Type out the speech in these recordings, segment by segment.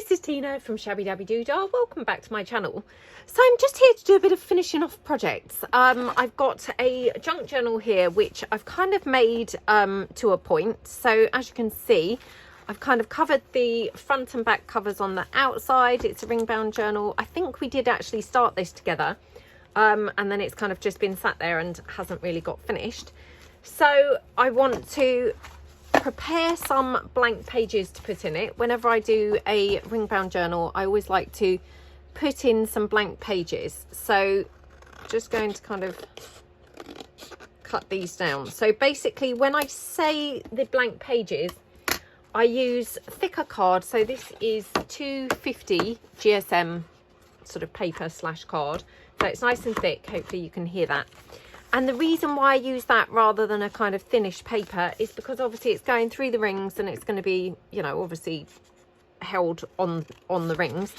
this is Tina from Shabbydabbydoodah. Welcome back to my channel. So I'm just here to do a bit of finishing off projects. I've got a junk journal here which I've kind of made to a point. So as you can see, I've kind of covered the front and back covers on the outside. It's a ring bound journal. I think we did actually start this together, and then it's kind of just been sat there and hasn't really got finished. So I want to prepare some blank pages to put in it. Whenever I do a ring bound journal, I always like to put in some blank pages. So just going to kind of cut these down. So basically when I say the blank pages, I use thicker card. So this is 250 GSM sort of paper / card. So it's nice and thick. Hopefully you can hear that. And the reason why I use that rather than a kind of finished paper is because obviously it's going through the rings and it's going to be, you know, obviously held on the rings.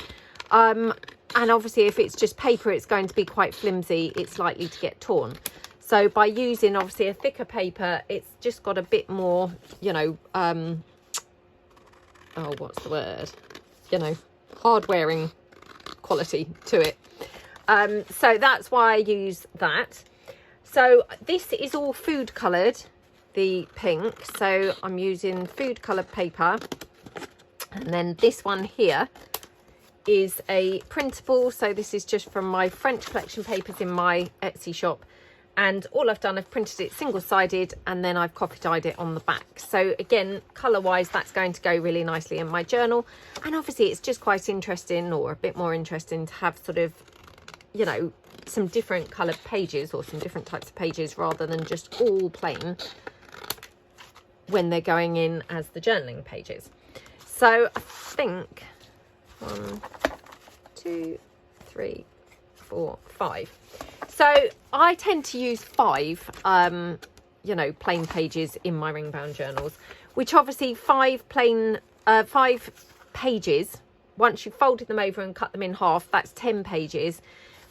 And obviously if it's just paper, it's going to be quite flimsy. It's likely to get torn. So by using obviously a thicker paper, it's just got a bit more, you know, oh, what's the word? You know, hard wearing quality to it. So that's why I use that. So this is all food coloured, the pink. So I'm using food coloured paper. And then this one here is a printable. So this is just from my French collection papers in my Etsy shop. And all I've done, I've printed it single-sided and then I've copy-dyed it on the back. So again, colour-wise, that's going to go really nicely in my journal. And obviously it's just quite interesting, or a bit more interesting, to have sort of, you know, some different coloured pages or some different types of pages rather than just all plain when they're going in as the journaling pages. So I think 1, 2, 3, 4, 5. So I tend to use 5 you know, plain pages in my ring bound journals, which obviously 5 pages, once you've folded them over and cut them in half, that's 10 pages,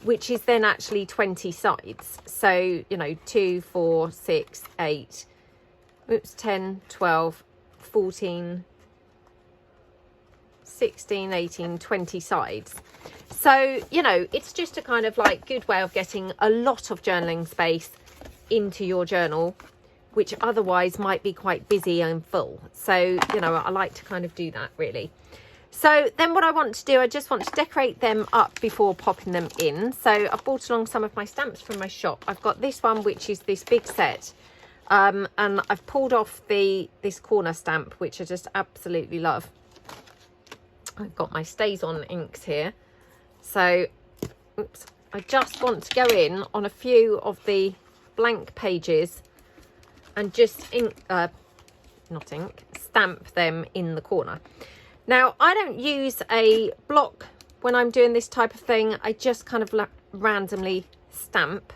which is then actually 20 sides. So, you know, 2, 4, 6, 8, 10, 12, 14, 16, 18, 20 sides. So, you know, it's just a kind of like good way of getting a lot of journaling space into your journal, which otherwise might be quite busy and full. So, you know, I like to kind of do that really. So then what I want to do, I just want to decorate them up before popping them in. So I've brought along some of my stamps from my shop. I've got this one, which is this big set. And I've pulled off this corner stamp, which I just absolutely love. I've got my Stays On inks here. So, oops, I just want to go in on a few of the blank pages and just stamp them in the corner. Now, I don't use a block when I'm doing this type of thing. I just kind of randomly stamp.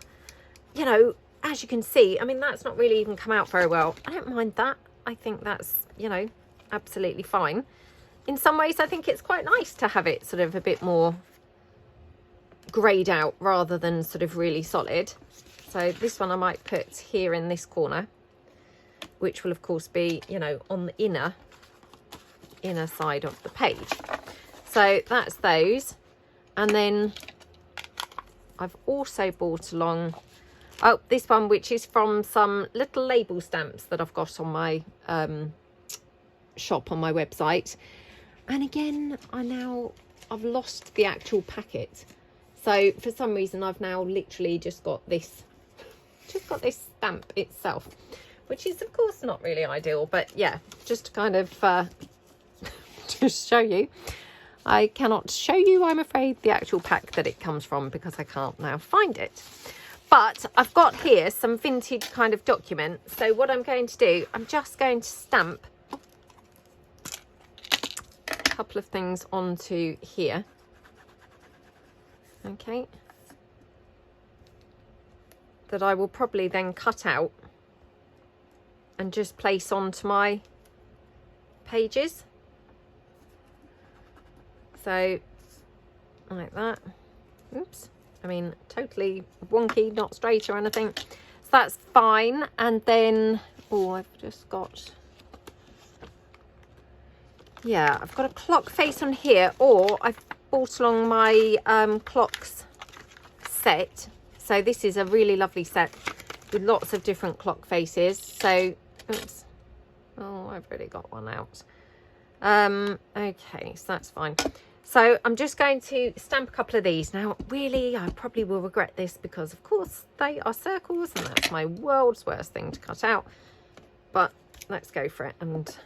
You know, as you can see, I mean, that's not really even come out very well. I don't mind that. I think that's, you know, absolutely fine. In some ways, I think it's quite nice to have it sort of a bit more greyed out rather than sort of really solid. So this one I might put here in this corner, which will, of course, be, you know, on the inner side of the page. So that's those. And then I've also brought along, oh, this one, which is from some little label stamps that I've got on my shop on my website. And again, I've lost the actual packet. So for some reason I've now literally just got this stamp itself, which is of course not really ideal, but yeah, just to kind of just show you. I cannot show you, I'm afraid, the actual pack that it comes from because I can't now find it. But I've got here some vintage kind of document. So what I'm going to do, I'm just going to stamp a couple of things onto here. Okay. That I will probably then cut out and just place onto my pages. So, like that. Oops. I mean, totally wonky, not straight or anything. So that's fine. And then, oh, I've just got yeah, I've got a clock face on here, or I've brought along my clocks set. So this is a really lovely set with lots of different clock faces. So, oops, oh, I've already got one out. Okay, so that's fine. So I'm just going to stamp a couple of these. Now, really, I probably will regret this because, of course, they are circles and that's my world's worst thing to cut out. But let's go for it and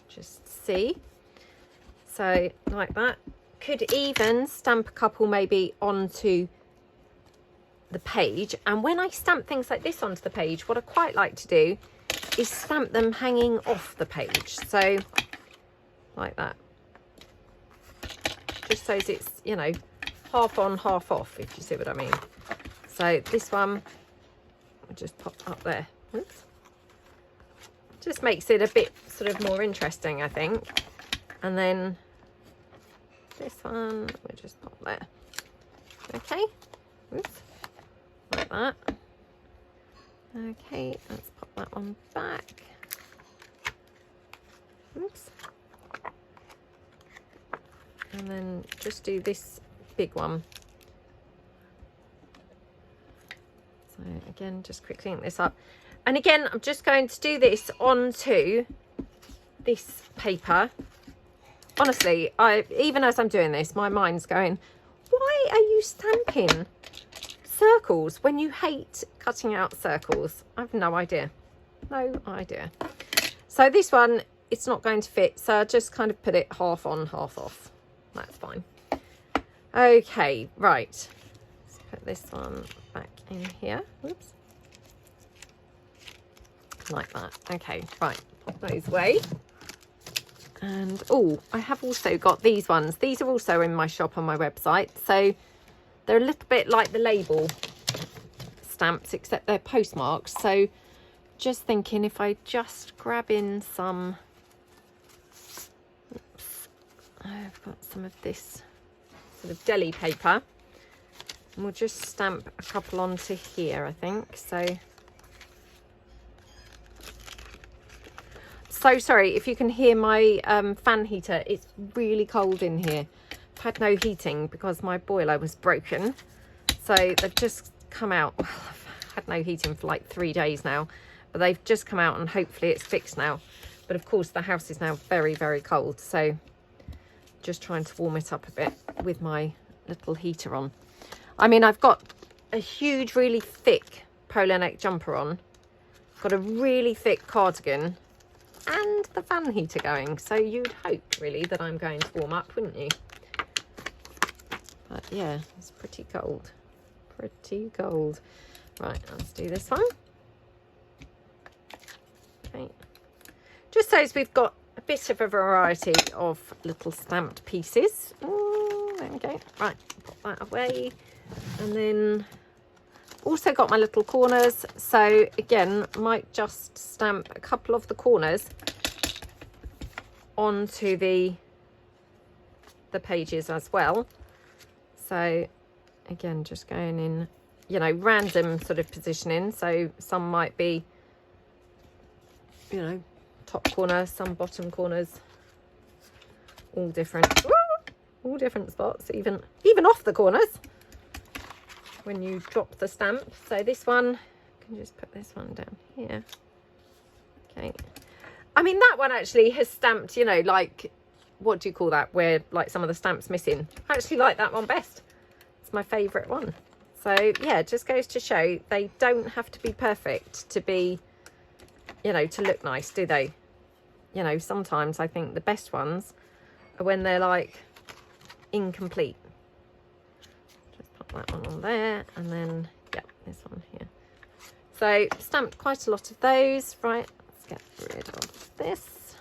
just see. So, like that. Could even stamp a couple maybe onto the page. And when I stamp things like this onto the page, what I quite like to do is stamp them hanging off the page. So, like that. Just so it's, you know, half on, half off, if you see what I mean. So this one, I'll just pop up there. Oops. Just makes it a bit sort of more interesting, I think. And then this one, we'll just pop there. Okay. Oops. Like that. Okay, let's pop that one back. Oops. And then just do this big one. So again, just quickly ink this up. And again, I'm just going to do this onto this paper. Honestly, even as I'm doing this, my mind's going, why are you stamping circles when you hate cutting out circles? I've no idea. No idea. So this one, it's not going to fit. So I just kind of put it half on, half off. That's fine. Okay, right. Let's put this one back in here. Whoops. Like that. Okay, right. Pop those away. And, oh, I have also got these ones. These are also in my shop on my website. So they're a little bit like the label stamps, except they're postmarks. So just thinking if I just grab in some... I've got some of this sort of deli paper and we'll just stamp a couple onto here, I think. So sorry if you can hear my fan heater. It's really cold in here. I've had no heating because my boiler was broken. So they've just come out. Well, I've had no heating for like 3 days now, but they've just come out and hopefully it's fixed now. But of course the house is now very, very cold. So just trying to warm it up a bit with my little heater on. I mean, I've got a huge, really thick polo neck jumper on, got a really thick cardigan and the fan heater going. So you'd hope really that I'm going to warm up, wouldn't you? But yeah, it's pretty cold. Pretty cold. Right, let's do this one. Okay. Just so as we've got a bit of a variety of little stamped pieces. Oh, there we go. Right, put that away. And then also got my little corners. So again, might just stamp a couple of the corners onto the pages as well. So again, just going in, you know, random sort of positioning. So some might be, you know, top corner, some bottom corners, all different. Woo! All different spots, even off the corners when you drop the stamp. So this one, I can just put this one down here. Okay. I mean, that one actually has stamped, you know, like, what do you call that, where like some of the stamps missing. I actually like that one best. It's my favourite one. So yeah, it just goes to show they don't have to be perfect to be, you know, to look nice, do they? You know, sometimes I think the best ones are when they're like incomplete. Just pop that one on there and then, yeah, this one here. So stamped quite a lot of those. Right, let's get rid of this.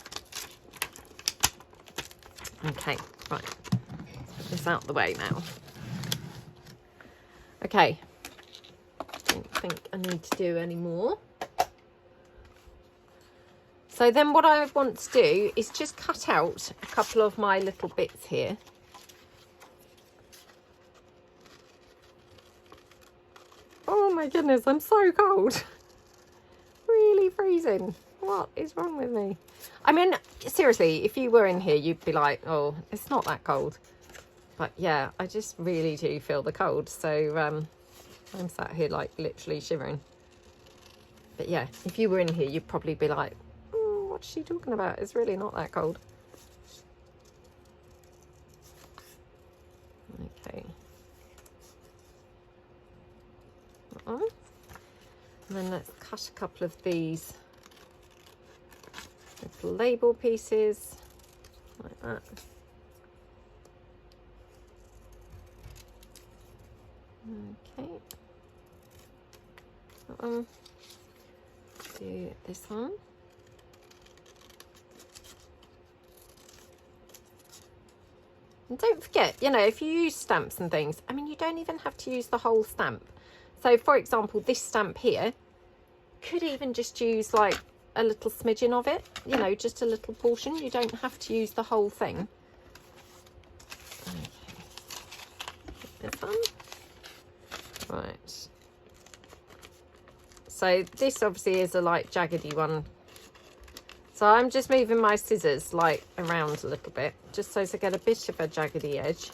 Okay, right, let's put this out the way now. Okay, don't think I need to do any more. So then what I want to do is just cut out a couple of my little bits here. Oh my goodness, I'm so cold. Really freezing. What is wrong with me? I mean, seriously, if you were in here, you'd be like, oh, it's not that cold. But yeah, I just really do feel the cold. So I'm sat here like literally shivering. But yeah, if you were in here, you'd probably be like, what's she talking about? It's really not that cold. Okay. And then let's cut a couple of these little label pieces like that. Okay. Do this one. And don't forget, you know, if you use stamps and things, I mean, you don't even have to use the whole stamp. So, for example, this stamp here, could even just use like a little smidgen of it, you know, just a little portion. You don't have to use the whole thing. Okay. This one. Right. So this obviously is a like jaggedy one. So I'm just moving my scissors like around a little bit, just so as I get a bit of a jaggedy edge.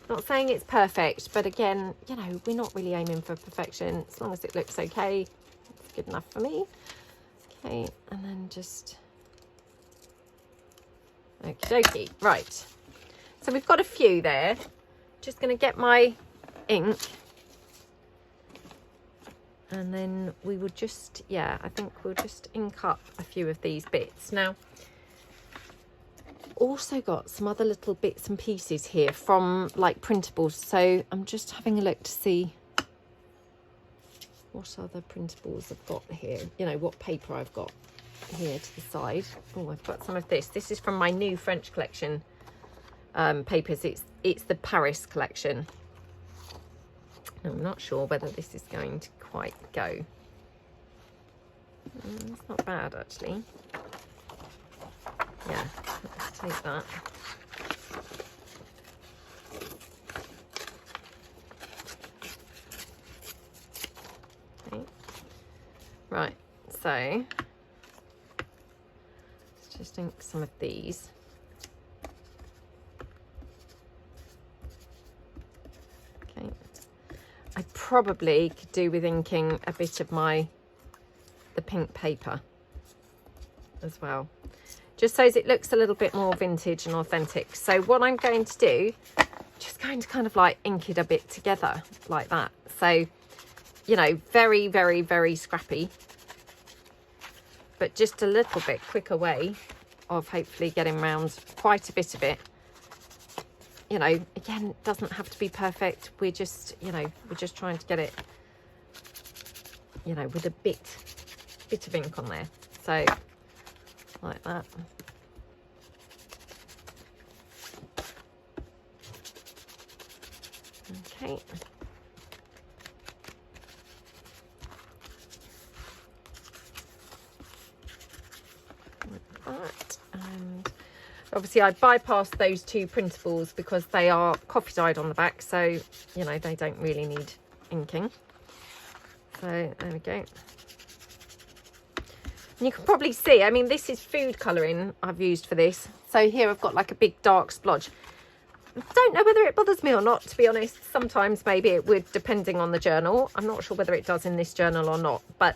Not saying it's perfect, but again, you know, we're not really aiming for perfection. As long as it looks okay, it's good enough for me. Okay, and then just... Okie dokie. Right. So we've got a few there. Just going to get my ink. And then we will just, yeah, I think we'll just ink up a few of these bits. Now, also got some other little bits and pieces here from like printables. So I'm just having a look to see what other printables I've got here. You know, what paper I've got here to the side. Oh, I've got some of this. This is from my new French collection papers. It's the Paris collection. I'm not sure whether this is going to quite go. It's not bad, actually. Yeah, let's take that. Okay. Right, so let's just ink some of these. Okay. I probably could do with inking a bit of the pink paper as well, just so as it looks a little bit more vintage and authentic. So what I'm going to do, just going to kind of like ink it a bit together like that. So, you know, very, very, very scrappy, but just a little bit quicker way of hopefully getting around quite a bit of it. You know, again, it doesn't have to be perfect. We're just, you know, we're just trying to get it, you know, with a bit of ink on there. So, like that. Okay. Like that. And obviously I bypassed those two printables because they are coffee dyed on the back, so you know they don't really need inking. So there we go. And you can probably see, I mean, this is food colouring I've used for this. So here I've got like a big dark splodge. I don't know whether it bothers me or not, to be honest. Sometimes maybe it would, depending on the journal. I'm not sure whether it does in this journal or not, but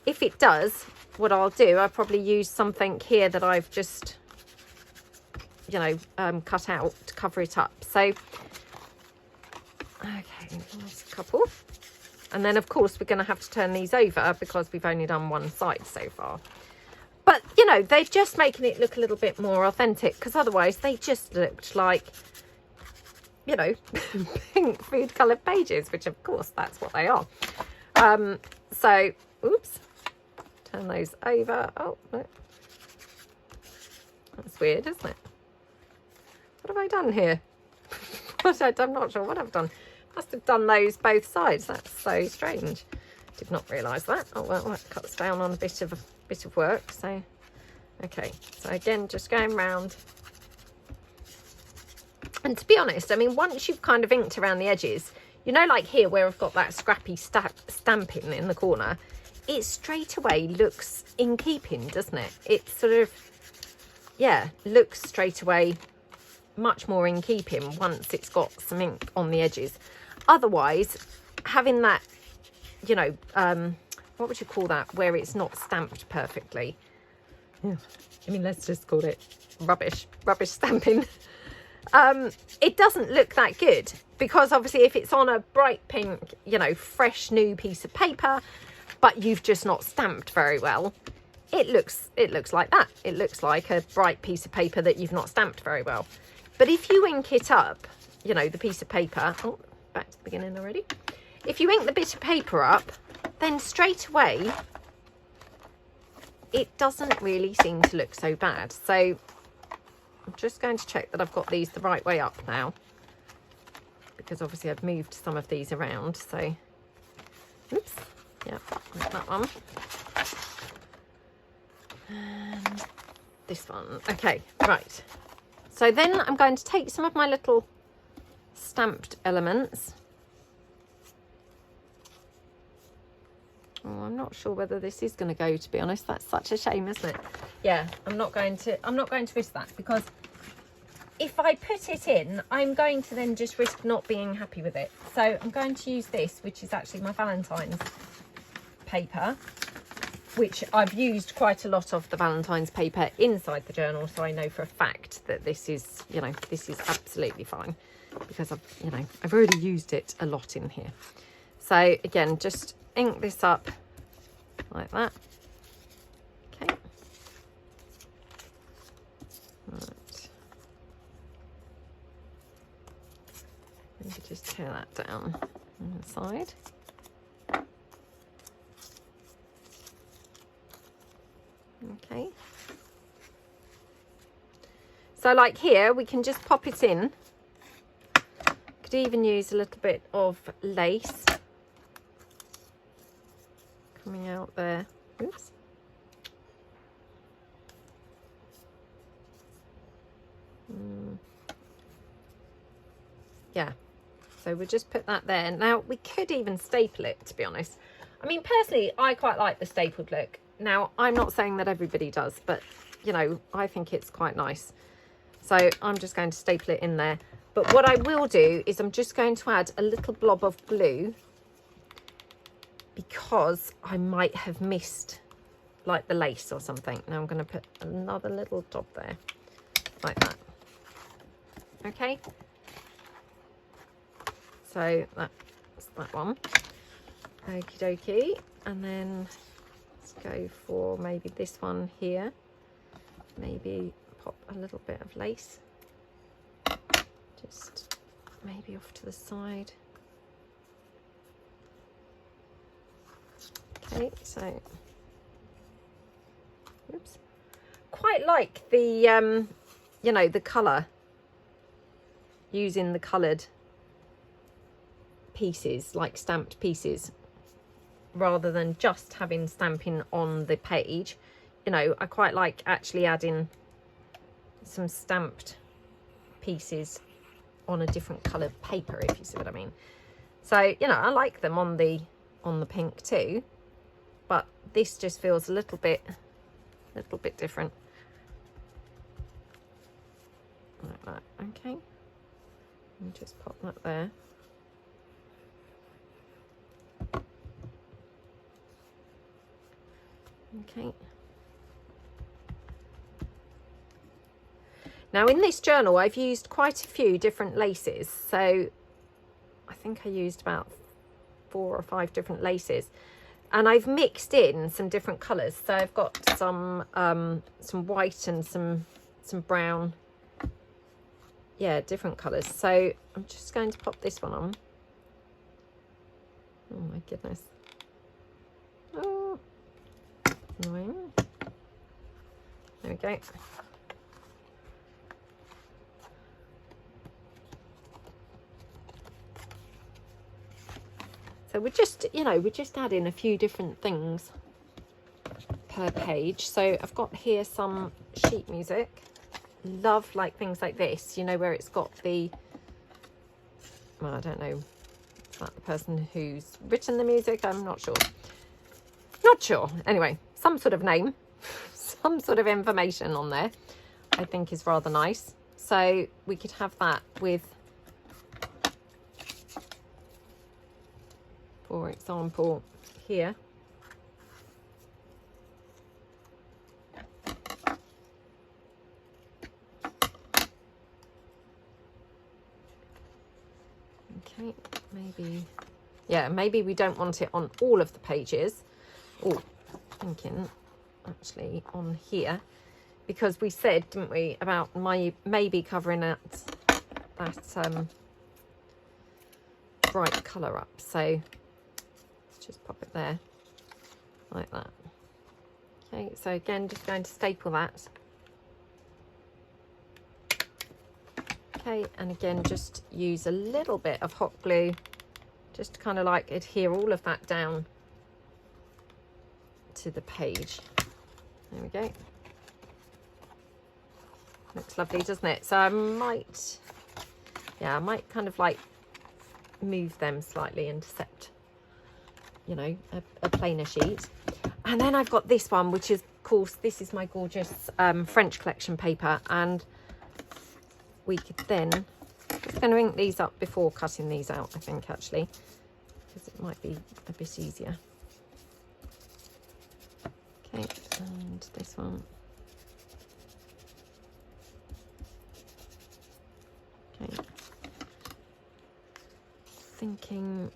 if it does, what I'll do, I'll probably use something here that I've just, you know, cut out to cover it up. So, okay, there's a couple. And then, of course, we're going to have to turn these over because we've only done one side so far. But, you know, they're just making it look a little bit more authentic, because otherwise they just looked like, you know, pink food coloured pages, which, of course, that's what they are. So, oops, turn those over. Oh, no. That's weird, isn't it? What have I done here? I'm not sure what I've done. Must have done those both sides. That's so strange. Did not realise that. Oh well, that cuts down on a bit of work. So, okay. So again, just going round. And to be honest, I mean, once you've kind of inked around the edges, you know, like here where I've got that scrappy stamping in the corner, it straight away looks in keeping, doesn't it? It sort of, yeah, looks straight away much more in keeping once it's got some ink on the edges. Otherwise, having that, you know, what would you call that, where it's not stamped perfectly? Yeah, I mean, let's just call it rubbish stamping. It doesn't look that good, because obviously if it's on a bright pink, you know, fresh new piece of paper, but you've just not stamped very well, it looks like that. It looks like a bright piece of paper that you've not stamped very well. But if you ink it up, you know, the piece of paper, oh, back to the beginning already. If you ink the bit of paper up, then straight away, it doesn't really seem to look so bad. So I'm just going to check that I've got these the right way up now, because obviously I've moved some of these around. So, oops, yeah, that one. And this one. Okay, right. So then I'm going to take some of my little stamped elements. Oh, I'm not sure whether this is going to go, to be honest. That's such a shame, isn't it? Yeah, I'm not going to risk that, because if I put it in, I'm going to then just risk not being happy with it. So I'm going to use this, which is actually my Valentine's paper, which I've used quite a lot of the Valentine's paper inside the journal, so I know for a fact that this is, you know, this is absolutely fine, because I've already used it a lot in here. So again, just ink this up like that. Okay. Right. Maybe just tear that down on the side. Okay. So like here, we can just pop it in. Could even use a little bit of lace coming out there. Oops. Yeah. So we'll just put that there. Now we could even staple it, to be honest. I mean, personally, I quite like the stapled look. Now, I'm not saying that everybody does, but, you know, I think it's quite nice. So I'm just going to staple it in there. But what I will do is I'm just going to add a little blob of glue, because I might have missed, like, the lace or something. Now I'm going to put another little dot there, like that. Okay. So that's that one. Okie dokie. And then go for maybe this one here, maybe pop a little bit of lace just maybe off to the side. Okay, so oops, quite like the you know, the colour, using the coloured pieces, like stamped pieces, rather than just having stamping on the page. You know, I quite like actually adding some stamped pieces on a different coloured paper, if you see what I mean. So, you know, I like them on the pink too, but this just feels a little bit different. Like that. Okay, and just pop that there. Okay. Now in this journal I've used quite a few different laces, so I think I used about 4 or 5 different laces, and I've mixed in some different colours. So I've got some white and some brown, yeah, different colours. So I'm just going to pop this one on. Oh my goodness. Oh, annoying. There we go. So we're just, you know, we're just adding a few different things per page. So I've got here some sheet music. Love like things like this, you know, where it's got the, well, I don't know, is that the person who's written the music? I'm not sure. Not sure. Anyway, some sort of name, some sort of information on there, I think is rather nice. So we could have that with, for example, here. Okay, maybe, yeah, maybe we don't want it on all of the pages. Oh, thinking actually on here, because we said, didn't we, about my maybe covering that bright colour up. So let's just pop it there like that. Okay, so again, just going to staple that. Okay, and again, just use a little bit of hot glue just to kind of like adhere all of that down to the page. There we go. Looks lovely, doesn't it? So I might, yeah, I might kind of like move them slightly, intercept, you know, a plainer sheet. And then I've got this one, which is, of course, this is my gorgeous French collection paper, and we could then, I'm just going to ink these up before cutting these out, I think, actually, because it might be a bit easier. Okay, and this one. Okay. Thinking,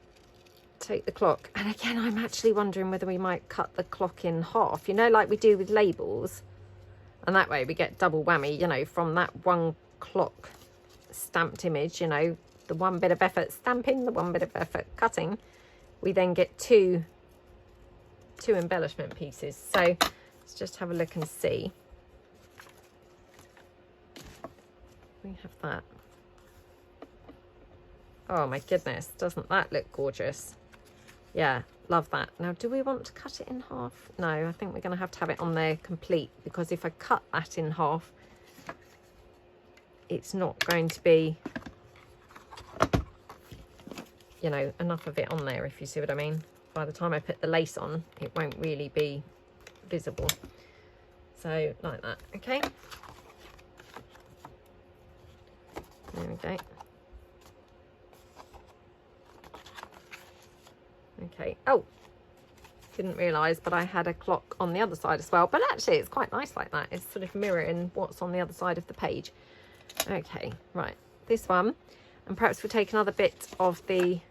take the clock. And again, I'm actually wondering whether we might cut the clock in half, you know, like we do with labels. And that way we get double whammy, you know, from that one clock stamped image, you know, the one bit of effort stamping, the one bit of effort cutting, we then get two embellishment pieces. So let's just have a look and see. We have that. Oh my goodness, doesn't that look gorgeous? Yeah, love that. Now, do we want to cut it in half? No, I think we're going to have it on there complete, because if I cut that in half, it's not going to be, you know, enough of it on there, if you see what I mean. By the time I put the lace on, it won't really be visible. So like that. Okay, there we go. Okay, oh, didn't realise, but I had a clock on the other side as well. But actually it's quite nice like that. It's sort of mirroring what's on the other side of the page. Okay, right, this one, and perhaps we'll take another bit of the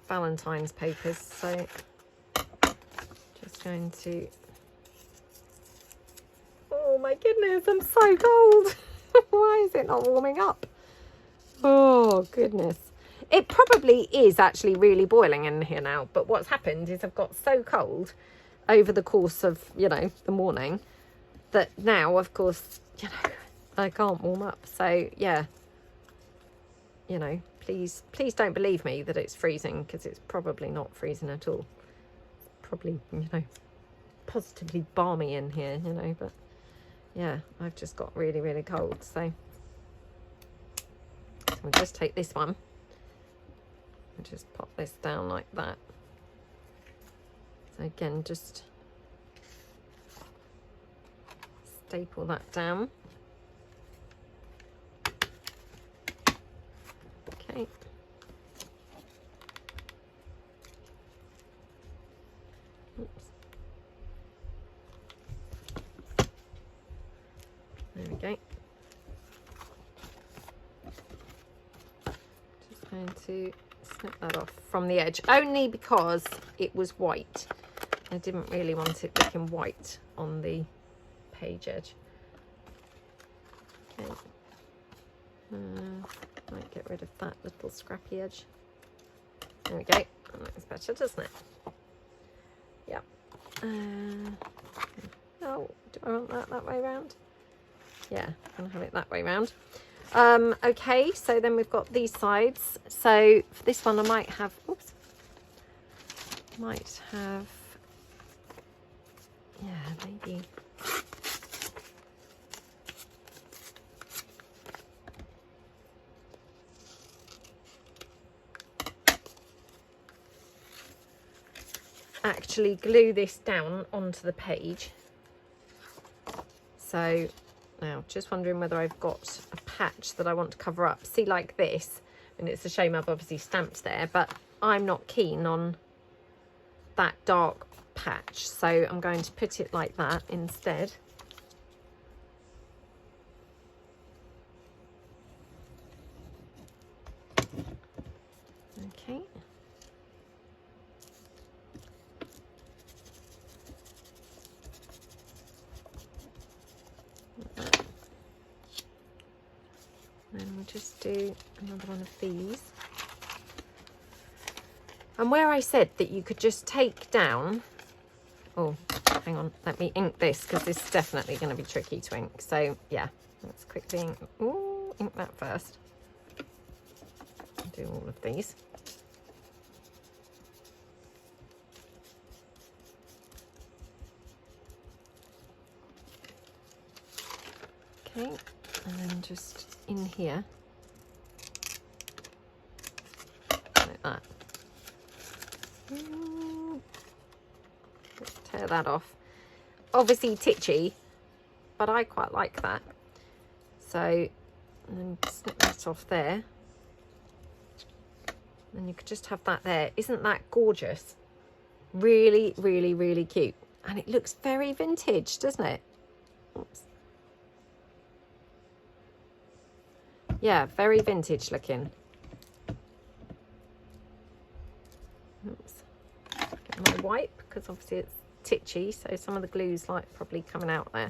Valentine's papers. So just going to, oh my goodness, I'm so cold. Why is it not warming up? Oh goodness. It probably is actually really boiling in here now, but what's happened is I've got so cold over the course of, you know, the morning, that now, of course, you know, I can't warm up. So yeah, you know, please don't believe me that it's freezing, because it's probably not freezing at all. Probably, you know, positively balmy in here, you know, but yeah, I've just got really, really cold. So we'll just take this one and just pop this down like that. So again, just staple that down. Okay. Oops. There we go. Just going to snip that off from the edge, only because it was white. I didn't really want it looking white on the page edge. Okay. Might get rid of that little scrappy edge. There we go. That looks better, doesn't it? Yeah. Oh, do I want that way around? Yeah, I'm gonna have it that way round. Okay, so then we've got these sides. So for this one I might have, oops, yeah, maybe. actually glue this down onto the page. So now just wondering whether I've got a patch that I want to cover up. See, like this, and it's a shame I've obviously stamped there, but I'm not keen on that dark patch, so I'm going to put it like that instead. Okay. Then we'll just do another one of these. And where I said that you could just take down, oh, hang on, let me ink this because this is definitely going to be tricky to ink. So yeah, let's quickly ink, ooh, ink that first. Do all of these. Okay, and then just in here, like that. Just tear that off. Obviously titchy, but I quite like that. So, and then snip that off there. And you could just have that there. Isn't that gorgeous? Really, really, really cute. And it looks very vintage, doesn't it? Oops. Yeah, very vintage looking. Oops. Get my wipe, because obviously it's titchy, so some of the glue's like probably coming out there.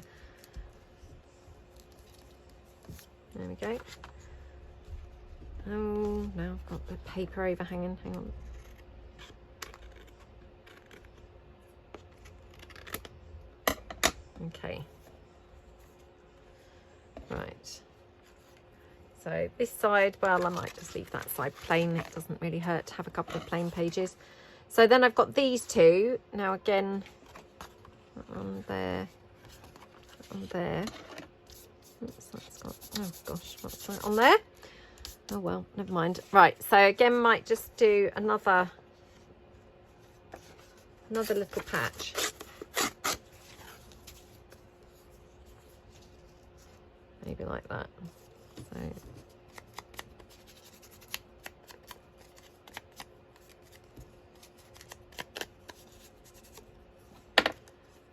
There we go. Oh, now I've got the paper overhanging. Hang on. Okay. Right. So this side, well, I might just leave that side plain. It doesn't really hurt to have a couple of plain pages. So then I've got these two. Now again, on there, on there. Oops, that's got, oh gosh, what's that on there? Oh well, never mind. Right, so again, might just do another little patch. Maybe like that. So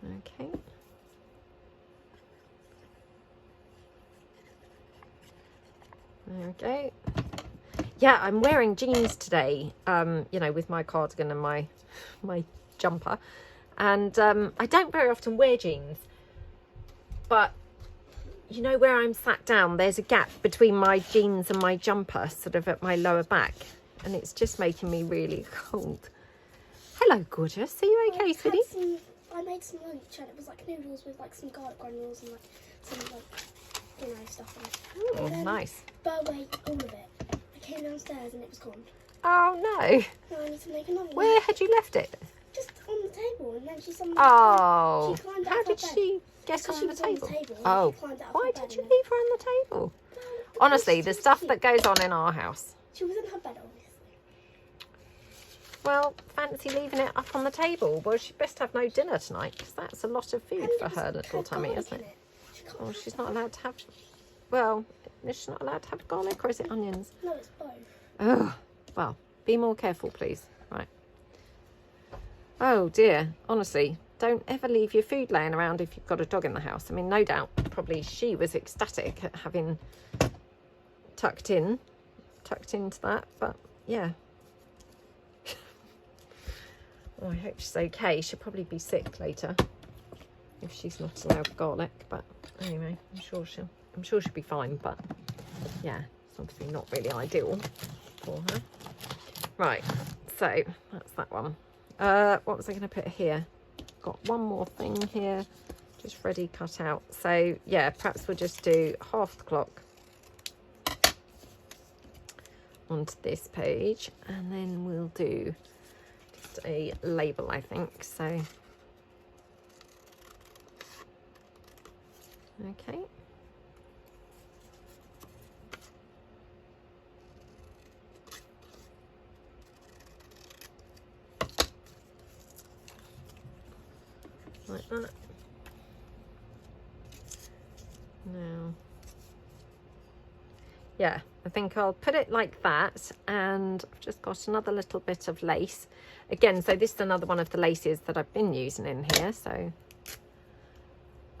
okay. There we go. Yeah, I'm wearing jeans today, you know, with my cardigan and my jumper. And I don't very often wear jeans. But, you know, where I'm sat down, there's a gap between my jeans and my jumper, sort of at my lower back. And it's just making me really cold. Hello, gorgeous. Are you okay, sweetie? I made some lunch and it was like noodles with like some garlic granules and like some like, you know, stuff in it. Oh, nice. But wait, all of it. I came downstairs and it was gone. Oh, no. Now I need to make another one. Where had you left it? Just on the table, and then she suddenly Oh, she climbed how out did of bed. she get Because on she the was on table? the table and Oh, she climbed out of why her did bed you and leave her on the table? Honestly, the stuff that goes on in our house. She was in her bed, obviously. Well, fancy leaving it up on the table. Well, she'd best have no dinner tonight, because that's a lot of food And for it was her little had tummy, garlic isn't in it? She can't Oh, have she's that. not allowed to have... Well, is she not allowed to have garlic, or is it onions? No, it's both. Oh, well, be more careful, please. Right. Oh, dear. Honestly, don't ever leave your food laying around if you've got a dog in the house. I mean, no doubt, probably she was ecstatic at having tucked into that, but yeah. Oh, I hope she's okay. She'll probably be sick later if she's not allowed garlic, but anyway, I'm sure she'll be fine, but yeah, it's obviously not really ideal for her. Right, so that's that one. What was I going to put here? Got one more thing here, just ready cut out. So yeah, perhaps we'll just do half the clock onto this page, and then we'll do just a label, I think. So okay. that. Now, yeah, I think I'll put it like that, and I've just got another little bit of lace again. So this is another one of the laces that I've been using in here. So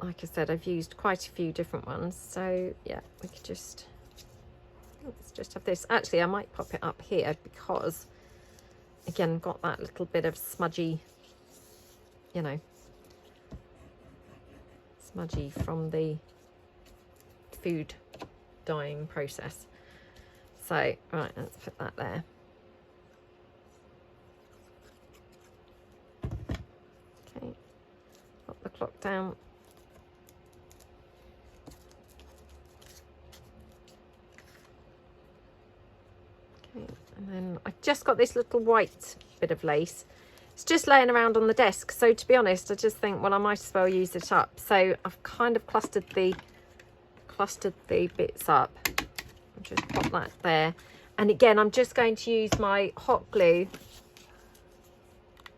like I said, I've used quite a few different ones. So yeah, we could just, let's just have this. Actually, I might pop it up here because again, got that little bit of smudgy, you know, smudgy from the food dyeing process. So right, let's put that there. Okay, pop the clock down. Okay, and then I just got this little white bit of lace. It's just laying around on the desk, so to be honest, I just think, well, I might as well use it up. So I've kind of clustered the bits up. I'll just pop that there, and again, I'm just going to use my hot glue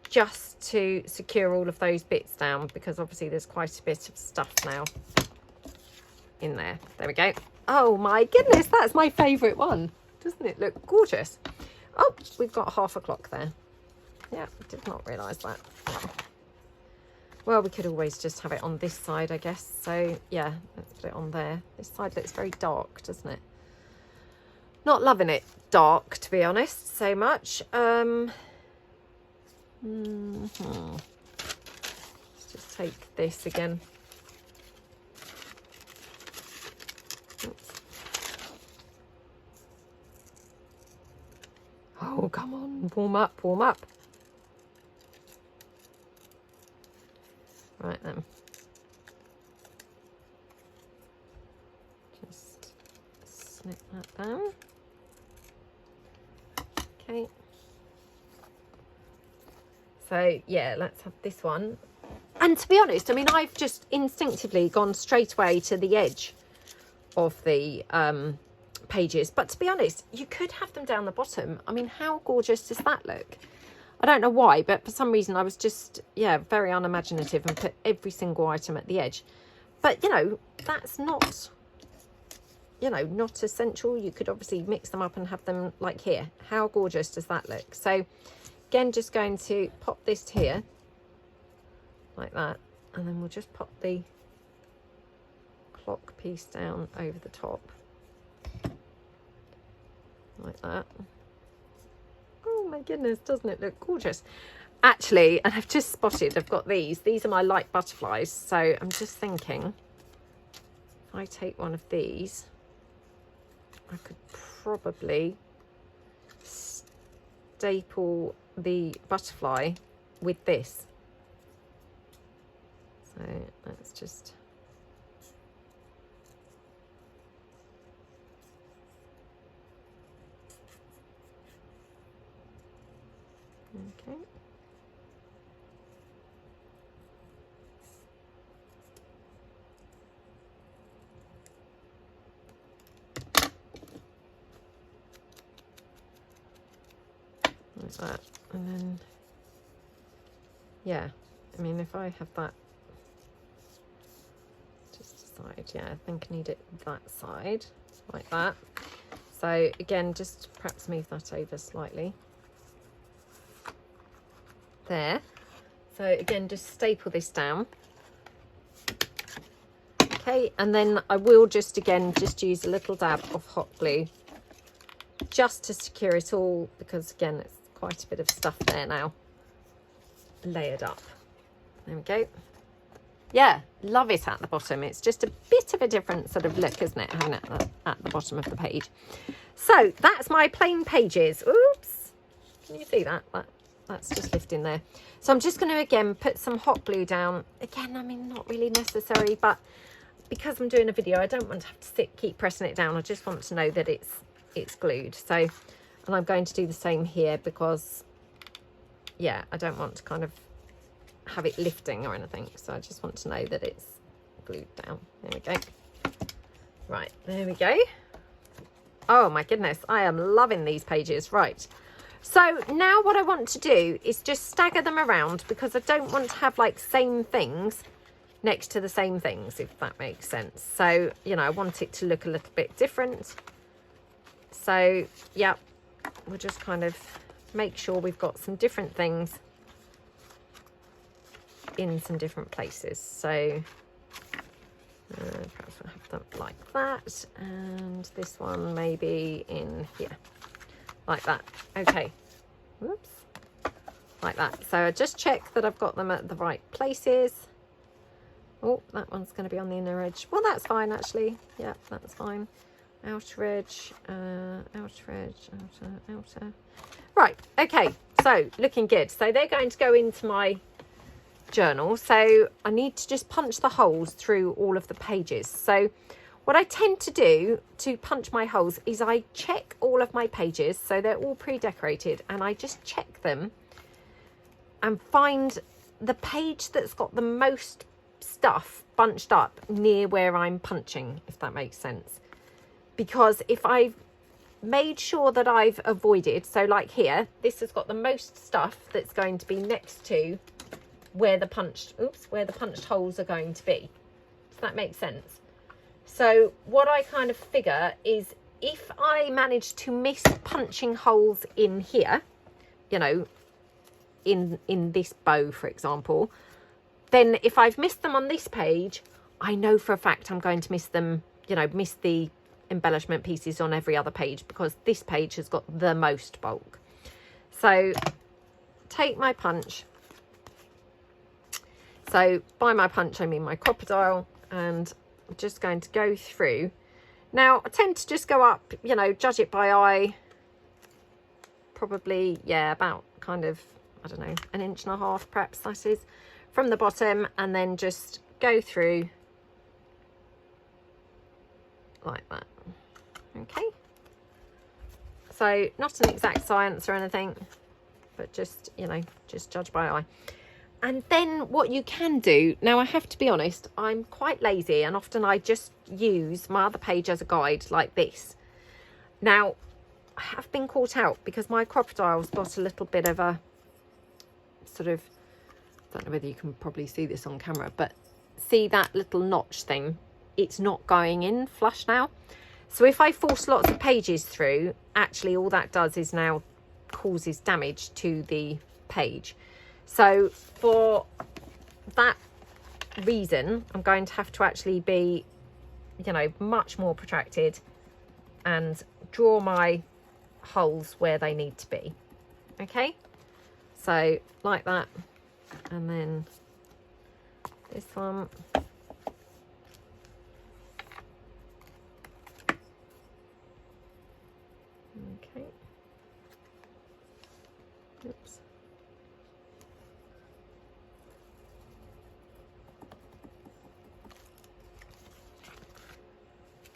just to secure all of those bits down, because obviously there's quite a bit of stuff now in there. There we go. Oh my goodness, that's my favorite one. Doesn't it look gorgeous? Oh, we've got half a clock there. Yeah, did not realise that. Well, we could always just have it on this side, I guess. So yeah, let's put it on there. This side looks very dark, doesn't it? Not loving it dark, to be honest, so much. Let's just take this again. Oops. Oh, come on, warm up, warm up. Right then, just snip that down. Okay, so yeah, let's have this one. And to be honest, I mean, I've just instinctively gone straight away to the edge of the pages, but to be honest, you could have them down the bottom. I mean, how gorgeous does that look? I don't know why, but for some reason I was just, yeah, very unimaginative and put every single item at the edge. But, you know, that's not, you know, not essential. You could obviously mix them up and have them like here. How gorgeous does that look? So, again, just going to pop this here, like that. And then we'll just pop the clock piece down over the top, like that. Oh my goodness, doesn't it look gorgeous? Actually, and I've just spotted, I've got these are my light butterflies. So I'm just thinking, if I take one of these, I could probably staple the butterfly with this. So let's just, okay. Like that. And then, yeah, I mean, if I have that just aside, yeah, I think I need it that side, like that. So again, just perhaps move that over slightly. There. So again, just staple this down. Okay, and then I will just again just use a little dab of hot glue just to secure it all, because again it's quite a bit of stuff there now layered up. There we go. Yeah, love it at the bottom. It's just a bit of a different sort of look, isn't it, having it at the bottom of the page. So that's my plain pages. Oops, can you see that? That's just lifting there. So I'm just going to again put some hot glue down. Again, I mean, not really necessary, but because I'm doing a video, I don't want to have to keep pressing it down. I just want to know that it's glued. So, and I'm going to do the same here because, yeah, I don't want to kind of have it lifting or anything. So I just want to know that it's glued down. There we go. Right, there we go. Oh my goodness, I am loving these pages. Right. So now what I want to do is just stagger them around, because I don't want to have like same things next to the same things, if that makes sense. So, you know, I want it to look a little bit different. So, yeah, we'll just kind of make sure we've got some different things in some different places. So perhaps we'll have them like that, and this one maybe in here, like that. Okay, whoops, like that. So I just check that I've got them at the right places. Oh, that one's going to be on the inner edge. Well, that's fine actually. Yeah, that's fine. Outer edge, outer edge, outer. Right, okay, so looking good. So they're going to go into my journal. So I need to just punch the holes through all of the pages. So what I tend to do to punch my holes is I check all of my pages, so they're all pre-decorated, and I just check them and find the page that's got the most stuff bunched up near where I'm punching, if that makes sense. Because if I've made sure that I've avoided, so like here, this has got the most stuff that's going to be next to where the punched holes are going to be. Does that make sense? So what I kind of figure is, if I manage to miss punching holes in here, you know, in this bow, for example, then if I've missed them on this page, I know for a fact I'm going to miss them, you know, miss the embellishment pieces on every other page, because this page has got the most bulk. So take my punch. So by my punch, I mean my crocodile, and I'm just going to go through. Now, I tend to just go up, you know, judge it by eye. Probably, yeah, about kind of, I don't know, 1.5 inches, perhaps that is, from the bottom, and then just go through like that. Okay. So not an exact science or anything, but just, you know, just judge by eye. And then what you can do, now I have to be honest, I'm quite lazy, and often I just use my other page as a guide like this. Now, I have been caught out because my crocodile's got a little bit of a sort of, I don't know whether you can probably see this on camera, but see that little notch thing? It's not going in flush now. So if I force lots of pages through, actually all that does is now causes damage to the page. So for that reason, I'm going to have to actually be, you know, much more protracted and draw my holes where they need to be. Okay, so like that, and then this one. Okay. Oops.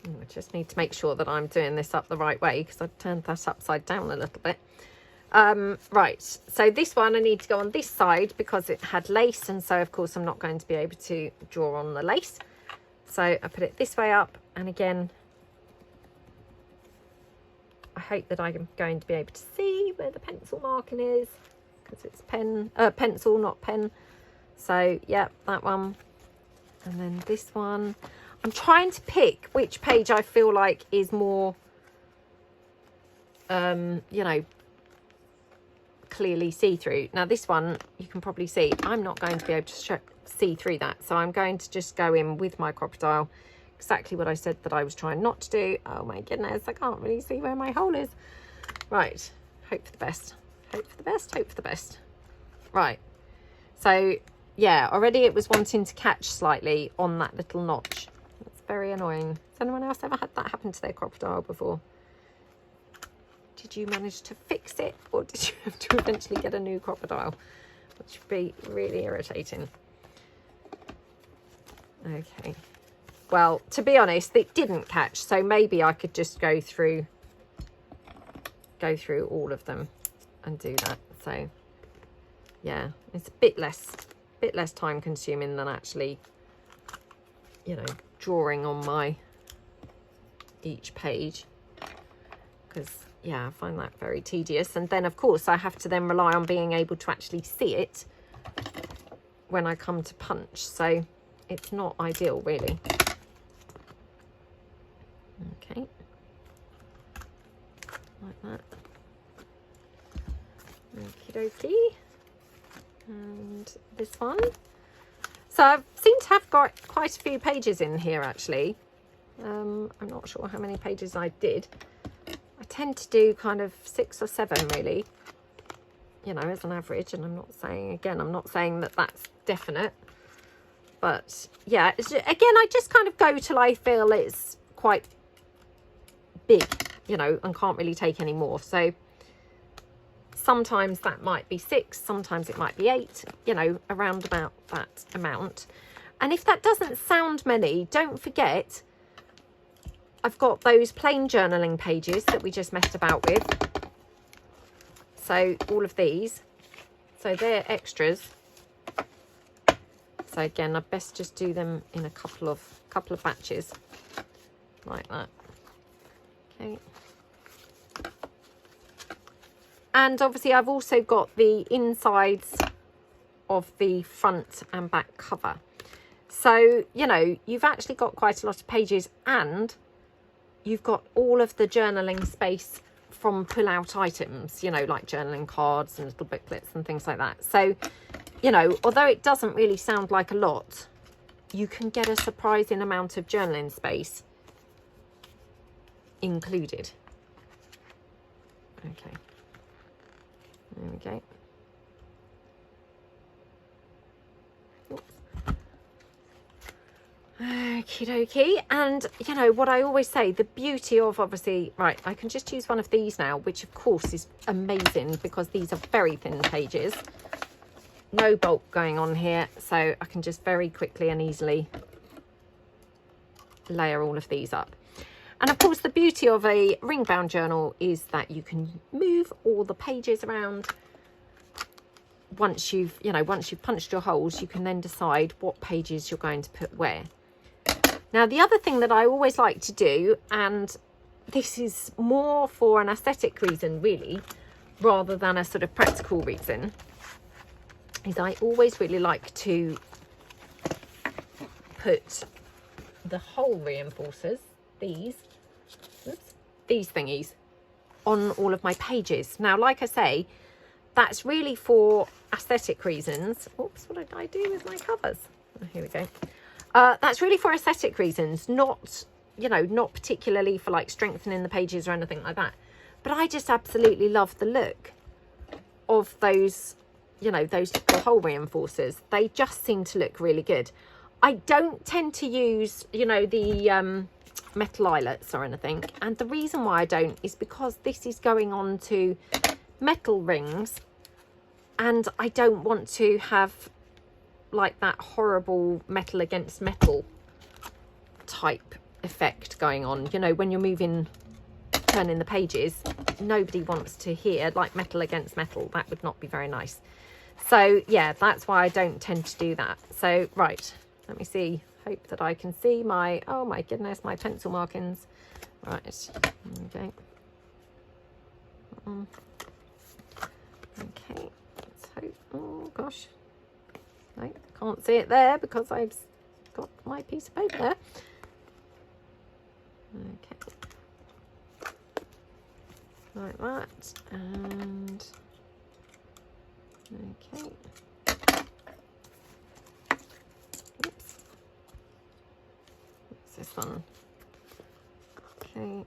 I just need to make sure that I'm doing this up the right way, because I've turned that upside down a little bit. Right, so this one I need to go on this side because it had lace, and so of course I'm not going to be able to draw on the lace. So I put it this way up, and again, I hope that I'm going to be able to see where the pencil marking is, because it's pencil, not pen. So yeah, that one, and then this one. I'm trying to pick which page I feel like is more, you know, clearly see-through. Now this one, you can probably see, I'm not going to be able to see through that. So I'm going to just go in with my crocodile, exactly what I said that I was trying not to do. Oh my goodness, I can't really see where my hole is. Right, hope for the best, hope for the best, hope for the best. Right, so yeah, already it was wanting to catch slightly on that little notch. Very annoying. Has anyone else ever had that happen to their crocodile before? Did you manage to fix it, or did you have to eventually get a new crocodile? Which would be really irritating. Okay. Well, to be honest, it didn't catch, so maybe I could just go through all of them and do that. So yeah, it's a bit less time consuming than actually, you know, drawing on my each page, because yeah, I find that very tedious. And then of course I have to then rely on being able to actually see it when I come to punch, so it's not ideal really. Okay, like that. Okie dokie. And this one. So I seem to have got quite a few pages in here actually. I'm not sure how many pages I did. I tend to do kind of 6 or 7 really, you know, as an average. And I'm not saying, again, I'm not saying that that's definite. But yeah, again, I just kind of go till I feel it's quite big, you know, and can't really take any more. So sometimes that might be 6, sometimes it might be 8, you know, around about that amount. And if that doesn't sound many, don't forget, I've got those plain journaling pages that we just messed about with. So all of these, so they're extras. So again, I best just do them in a couple of batches like that. Okay. And obviously I've also got the insides of the front and back cover. So, you know, you've actually got quite a lot of pages, and you've got all of the journaling space from pull-out items, you know, like journaling cards and little booklets and things like that. So, you know, although it doesn't really sound like a lot, you can get a surprising amount of journaling space included. Okay. There we go. Okie dokie. And you know what I always say, the beauty of, obviously, right, I can just use one of these now, which of course is amazing because these are very thin pages, no bulk going on here, so I can just very quickly and easily layer all of these up. And of course the beauty of a ring bound journal is that you can move all the pages around. Once you've, you know, once you've punched your holes, you can then decide what pages you're going to put where. Now, the other thing that I always like to do, and this is more for an aesthetic reason really, rather than a sort of practical reason, is I always really like to put the hole reinforcers, these thingies, on all of my pages. Now, like I say, that's really for aesthetic reasons. Oops, what did I do with my covers? Oh, here we go. That's really for aesthetic reasons, not, you know, not particularly for like strengthening the pages or anything like that. But I just absolutely love the look of those, you know, those little hole reinforcers. They just seem to look really good. I don't tend to use, you know, the metal eyelets or anything. And the reason why I don't is because this is going on to metal rings, and I don't want to have like that horrible metal against metal type effect going on. You know, when you're moving, turning the pages, nobody wants to hear like metal against metal. That would not be very nice. So yeah, that's why I don't tend to do that. So right, let me see, hope that I can see my, oh my goodness, my pencil markings. Right, okay. Okay, let's hope, oh gosh, no, can't see it there because I've got my piece of paper there. Okay, like that, and okay, oops, what's this one? Okay.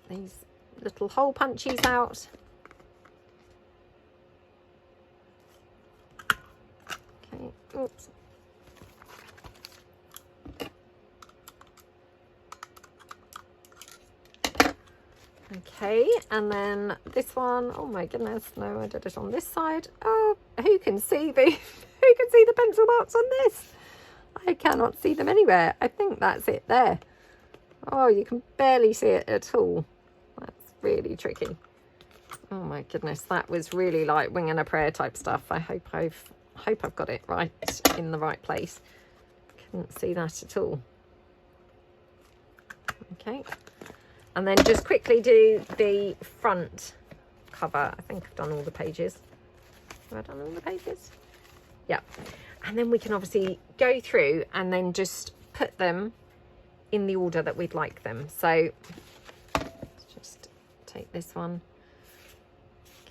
These little hole punchies out. Okay, oops. Okay, and then this one, oh my goodness, no, I did it on this side. Oh, who can see the who can see the pencil marks on this? I cannot see them anywhere. I think that's it there. Oh, you can barely see it at all. That's really tricky. Oh my goodness, that was really like wing and a prayer type stuff. I hope I've got it right in the right place. Couldn't see that at all. Okay, and then just quickly do the front cover. I think I've done all the pages. Have I done all the pages? Yeah. And then we can obviously go through and then just put them in the order that we'd like them. So let's just take this one.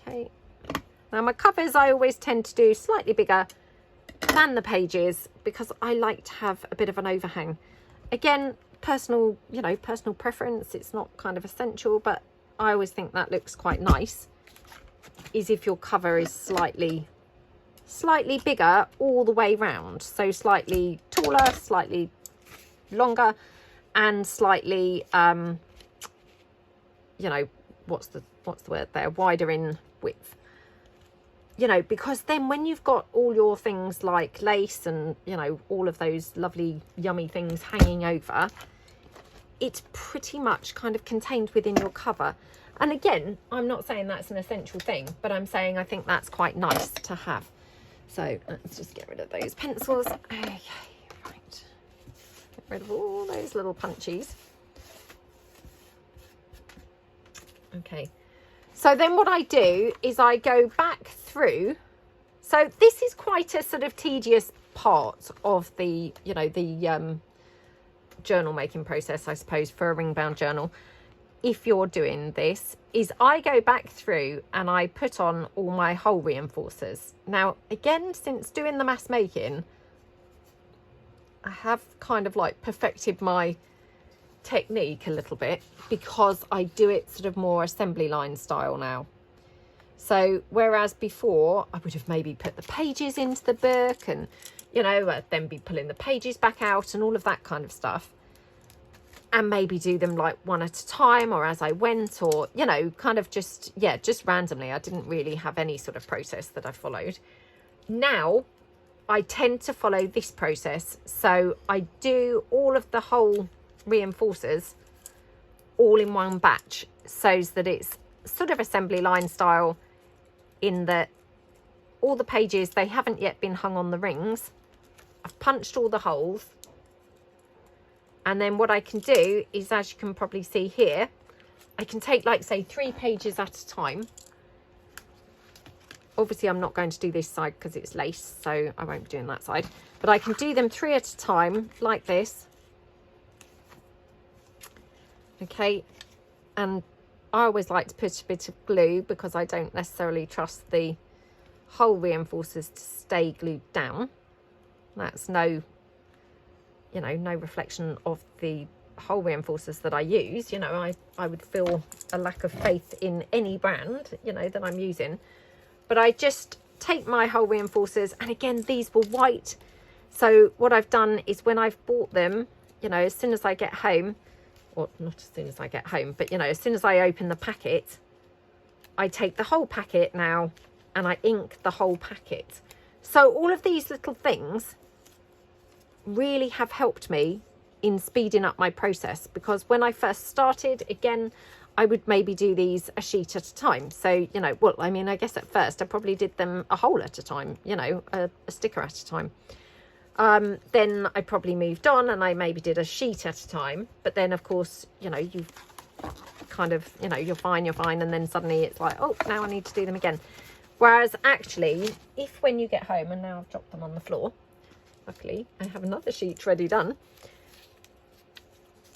Okay. Now my covers I always tend to do slightly bigger than the pages because I like to have a bit of an overhang. Again, personal, you know, personal preference. It's not kind of essential, but I always think that looks quite nice, is if your cover is slightly bigger all the way round. So slightly taller, slightly longer, and slightly, you know, what's the word there? Wider in width. You know, because then when you've got all your things like lace and, you know, all of those lovely yummy things hanging over, it's pretty much kind of contained within your cover. And again, I'm not saying that's an essential thing, but I'm saying I think that's quite nice to have. So let's just get rid of those pencils. Okay, right. Get rid of all those little punchies. Okay. So then what I do is I go back through. So this is quite a sort of tedious part of the, you know, the journal making process, I suppose, for a ring bound journal. If you're doing this, is I go back through and I put on all my hole reinforcers. Now, again, since doing the mass making, I have kind of like perfected my technique a little bit because I do it sort of more assembly line style now. So whereas before I would have maybe put the pages into the book and, you know, I'd then be pulling the pages back out and all of that kind of stuff, and maybe do them like one at a time or as I went, or, you know, kind of just, yeah, just randomly. I didn't really have any sort of process that I followed. Now I tend to follow this process. So I do all of the whole reinforcers all in one batch, so that it's sort of assembly line style, in that all the pages, they haven't yet been hung on the rings. I've punched all the holes, and then what I can do is, as you can probably see here, I can take, like, say 3 pages at a time. Obviously I'm not going to do this side because it's lace, so I won't be doing that side, but I can do them 3 at a time like this. Okay, and I always like to put a bit of glue because I don't necessarily trust the hole reinforcers to stay glued down. That's no, you know, no reflection of the hole reinforcers that I use. You know, I would feel a lack of faith in any brand, you know, that I'm using. But I just take my hole reinforcers, and again, these were white. So what I've done is, when I've bought them, you know, as soon as I get home, or not as soon as I get home, but, you know, as soon as I open the packet, I take the whole packet now and I ink the whole packet. So all of these little things really have helped me in speeding up my process, because when I first started, again, I would maybe do these a sheet at a time. So, you know, well, I mean, I guess at first I probably did them a hole at a time, you know, a sticker at a time. Then I probably moved on and I maybe did a sheet at a time. But then, of course, you know, you kind of, you know, you're fine. And then suddenly it's like, oh, now I need to do them again. Whereas actually, if when you get home, and now I've dropped them on the floor, luckily I have another sheet ready done.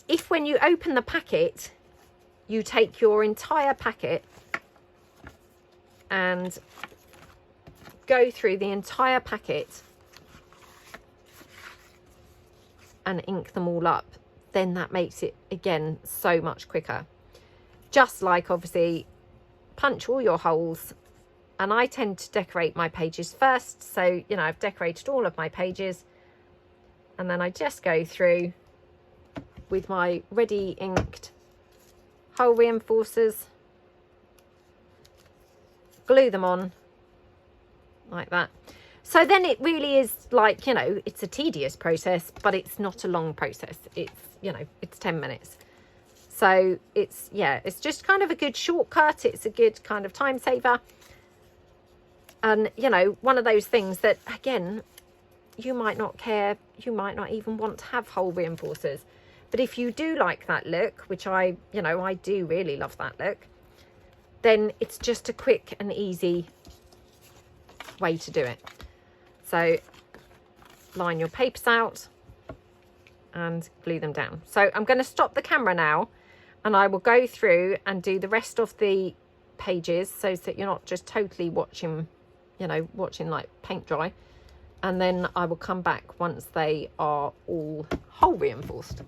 If when you open the packet, you take your entire packet and go through the entire packet and ink them all up, then that makes it, again, so much quicker. Just like, obviously, punch all your holes, and I tend to decorate my pages first. So, you know, I've decorated all of my pages, and then I just go through with my ready inked hole reinforcers, glue them on like that. So then it really is like, you know, it's a tedious process, but it's not a long process. It's, you know, it's 10 minutes. So it's, yeah, it's just kind of a good shortcut. It's a good kind of time saver. And, you know, one of those things that, again, you might not care, you might not even want to have hole reinforcers. But if you do like that look, which I do really love that look, then it's just a quick and easy way to do it. So line your papers out and glue them down. So I'm going to stop the camera now, and I will go through and do the rest of the pages so that you're not just totally watching, watching like paint dry. And then I will come back once they are all hole reinforced.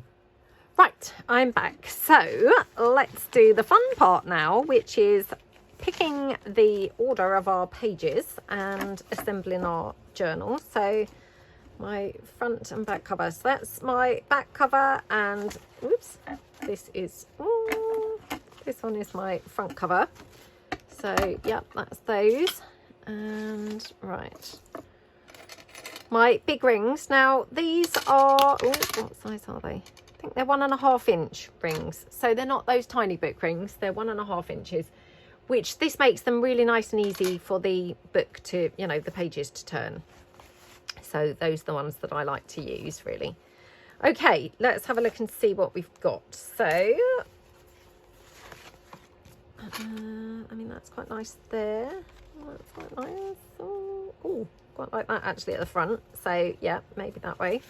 Right, I'm back. So let's do the fun part now, which is picking the order of our pages and assembling our journal. So my front and back cover. So that's my back cover, and oops, this one is my front cover. So yeah, that's those. And right, my big rings. Now these are, what size are they? I think they're 1.5 inch rings. So they're not those tiny book rings, they're 1.5 inches, which this makes them really nice and easy for the book to, the pages to turn. So those are the ones that I like to use, really. Okay, let's have a look and see what we've got. So, I mean, that's quite nice there. That's quite nice. Oh, quite like that actually at the front. So yeah, maybe that way.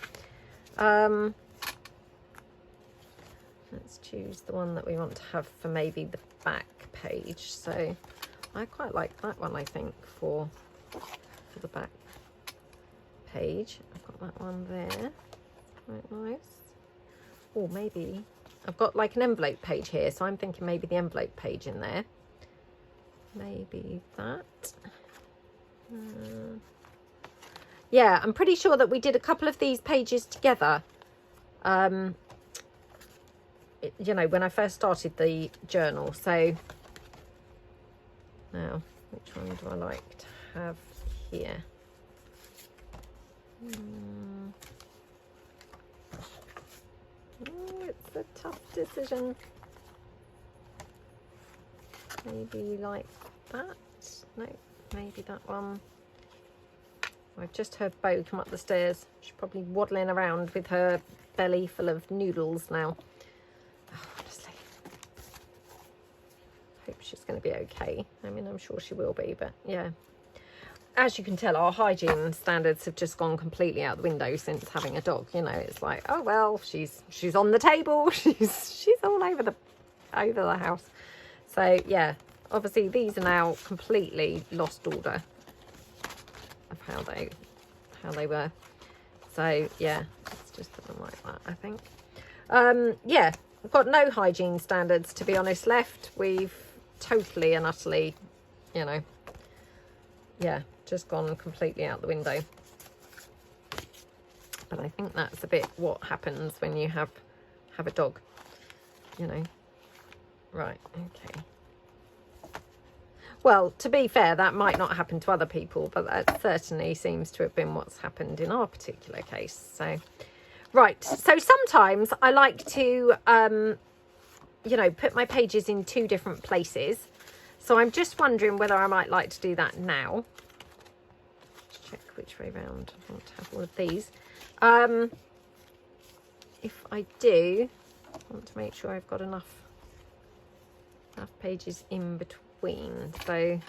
Let's choose the one that we want to have for maybe the back page. So I quite like that one, I think, for the back page. I've got that one there. Quite nice. Or maybe I've got like an envelope page here, so I'm thinking maybe the envelope page in there. Maybe that. Yeah, I'm pretty sure that we did a couple of these pages together. When I first started the journal. So now, which one do I like to have here? It's a tough decision. Maybe like that. No, maybe that one. I've just heard Bo come up the stairs. She's probably waddling around with her belly full of noodles now. Oh, honestly, hope she's going to be okay. I mean, I'm sure she will be, but yeah. As you can tell, our hygiene standards have just gone completely out the window since having a dog. It's like, oh well, she's on the table, she's all over the house. So yeah, obviously these are now completely lost order of how they were. So yeah, let's just put them like that, I think. Yeah, I've got no hygiene standards, to be honest, left. We've totally and utterly, yeah, just gone completely out the window. But I think that's a bit what happens when you have a dog, Right, okay. Well, to be fair, that might not happen to other people, but that certainly seems to have been what's happened in our particular case. So, right. So sometimes I like to, put my pages in 2 different places. So I'm just wondering whether I might like to do that now. Let's check which way round I want to have all of these. If I do, I want to make sure I've got enough pages in between. So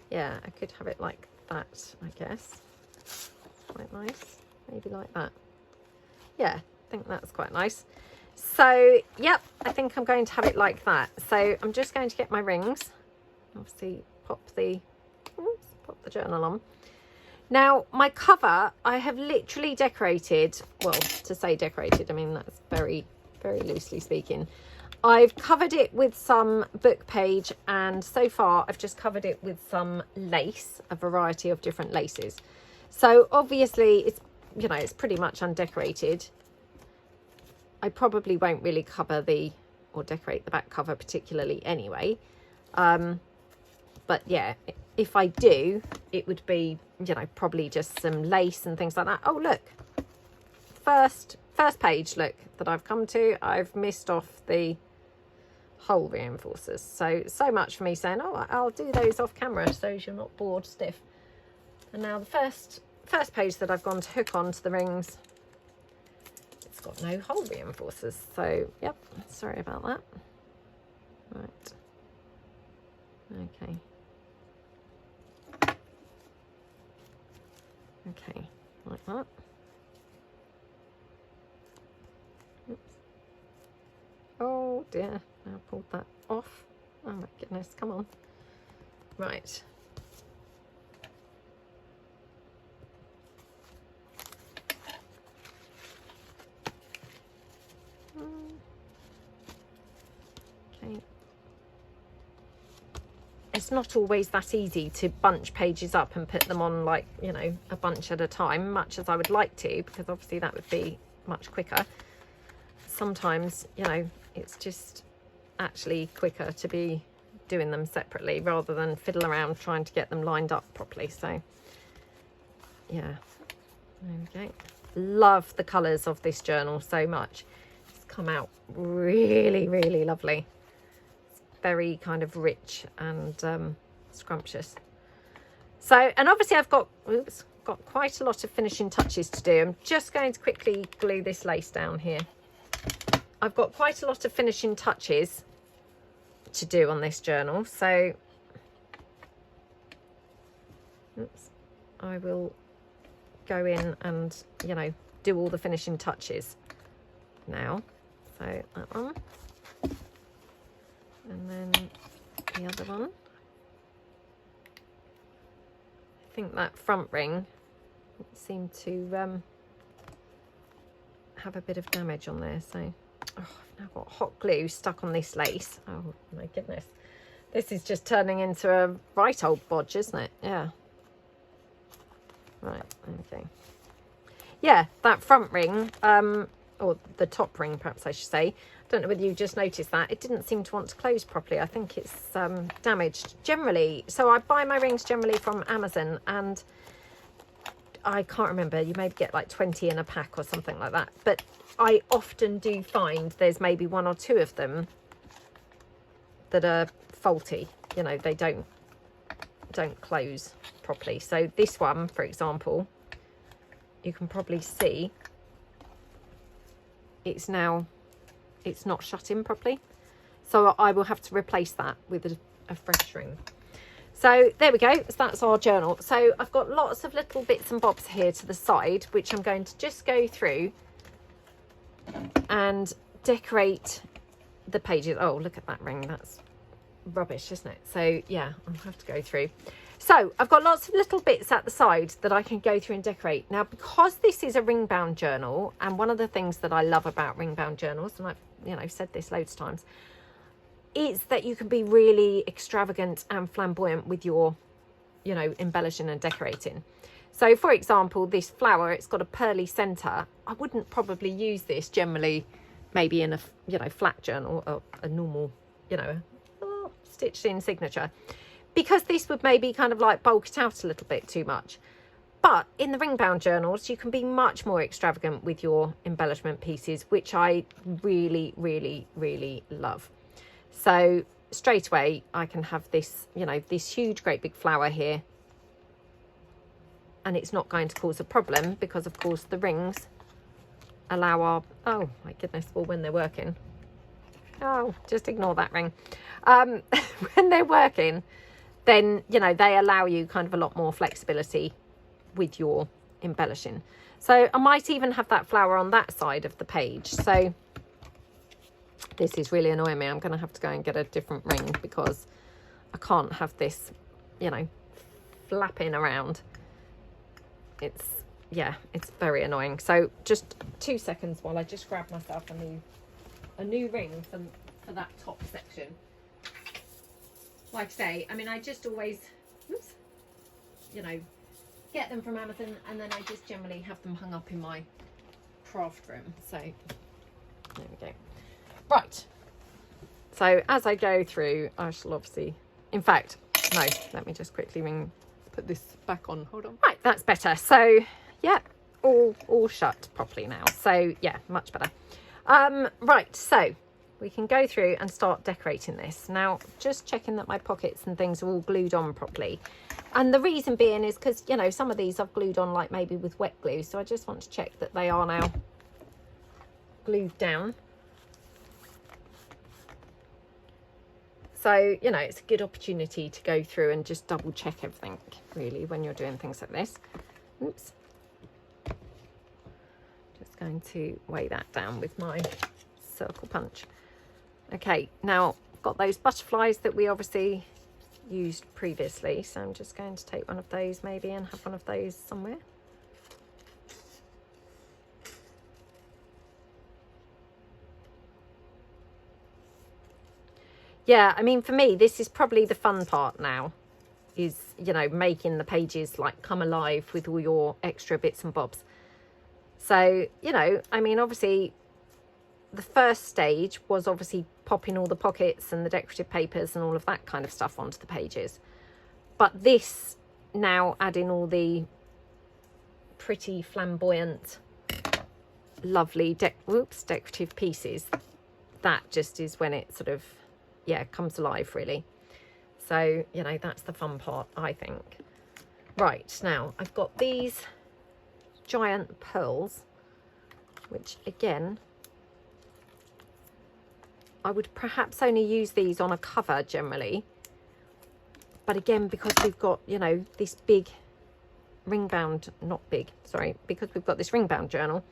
yeah, I could have it like that, I guess. Quite nice. Maybe like that. Yeah, I think that's quite nice. So yep, I think I'm going to have it like that. So I'm just going to get my rings. Obviously pop the journal on. Now my cover, I have literally decorated, well, to say decorated, I mean that's very, very loosely speaking. I've covered it with some book page, and so far I've just covered it with some lace, a variety of different laces. So obviously it's, it's pretty much undecorated. I probably won't really cover or decorate the back cover particularly anyway. But yeah, if I do, it would be, probably just some lace and things like that. Oh, look, first page, look, that I've come to, I've missed off the hole reinforcers. So much for me saying, oh, I'll do those off camera so you're not bored stiff. And now the first first page that I've gone to hook onto the rings, it's got no hole reinforcers. So, yep, sorry about that. Right. Okay. Okay, like that. Oops. Oh dear, I pulled that off. Oh my goodness, come on. Right. Okay. It's not always that easy to bunch pages up and put them on, like, you know, a bunch at a time, much as I would like to, because obviously that would be much quicker. Sometimes, you know, it's just actually quicker to be doing them separately rather than fiddle around trying to get them lined up properly. So yeah, there we go. Love the colours of this journal so much. It's come out really, really lovely. Very kind of rich and scrumptious. So, and obviously I've got quite a lot of finishing touches to do. I'm just going to quickly glue this lace down here. I've got quite a lot of finishing touches to do on this journal, so oops, I will go in and, you know, do all the finishing touches now. So that one. And then the other one. I think that front ring seemed to have a bit of damage on there. So oh, I've now got hot glue stuck on this lace. Oh my goodness. This is just turning into a right old bodge, isn't it? Yeah. Right, okay. Yeah, that front ring, or the top ring perhaps I should say, don't know whether you just noticed that, it didn't seem to want to close properly. I think it's damaged generally. So I buy my rings generally from Amazon, and I can't remember, you maybe get like 20 in a pack or something like that, but I often do find there's maybe one or two of them that are faulty, you know, they don't close properly. So this one, for example, you can probably see it's not shut in properly, so I will have to replace that with a fresh ring. So there we go, so that's our journal. So I've got lots of little bits and bobs here to the side, which I'm going to just go through and decorate the pages. Oh, look at that ring, that's rubbish, isn't it? So yeah, I'll have to go through. So I've got lots of little bits at the side that I can go through and decorate. Now, because this is a ring bound journal, and one of the things that I love about ring bound journals, and I've, you know, said this loads of times, is that you can be really extravagant and flamboyant with your, you know, embellishing and decorating. So for example, this flower, it's got a pearly center. I wouldn't probably use this generally, maybe in a, you know, flat journal or a normal, you know, stitched in signature, because this would maybe kind of like bulk it out a little bit too much. But in the ring bound journals, you can be much more extravagant with your embellishment pieces, which I really, really, really love. So straight away, I can have this, you know, this huge, great big flower here, and it's not going to cause a problem because, of course, the rings allow our, oh my goodness, well, when they're working, oh, just ignore that ring. When they're working, then, you know, they allow you kind of a lot more flexibility with your embellishing. So I might even have that flower on that side of the page. So this is really annoying me. I'm going to have to go and get a different ring because I can't have this, you know, flapping around. It's, yeah, it's very annoying. So just 2 seconds while I just grab myself a new ring for that top section. Like I say, I mean, I just always, oops, you know, get them from Amazon, and then I just generally have them hung up in my craft room. So there we go. Right. So as I go through, I shall obviously, in fact, no, let me just quickly put this back on. Hold on. Right, that's better. So yeah, all shut properly now. So yeah, much better. Right, so we can go through and start decorating this. Now, just checking that my pockets and things are all glued on properly. And the reason being is because, you know, some of these I've glued on like maybe with wet glue. So I just want to check that they are now glued down. So, you know, it's a good opportunity to go through and just double check everything, really, when you're doing things like this. Oops. Just going to weigh that down with my circle punch. Okay, now I've got those butterflies that we obviously used previously. So I'm just going to take one of those maybe and have one of those somewhere. Yeah, I mean, for me, this is probably the fun part now, is, you know, making the pages like come alive with all your extra bits and bobs. So, you know, I mean, obviously the first stage was obviously popping all the pockets and the decorative papers and all of that kind of stuff onto the pages. But this now adding all the pretty flamboyant, lovely decorative pieces, that just is when it sort of, yeah, comes alive really. So, you know, that's the fun part, I think. Right, now I've got these giant pearls, which again, I would perhaps only use these on a cover generally. But again, because we've got, you know, this big ring bound, not big, sorry, because we've got this ring bound journal,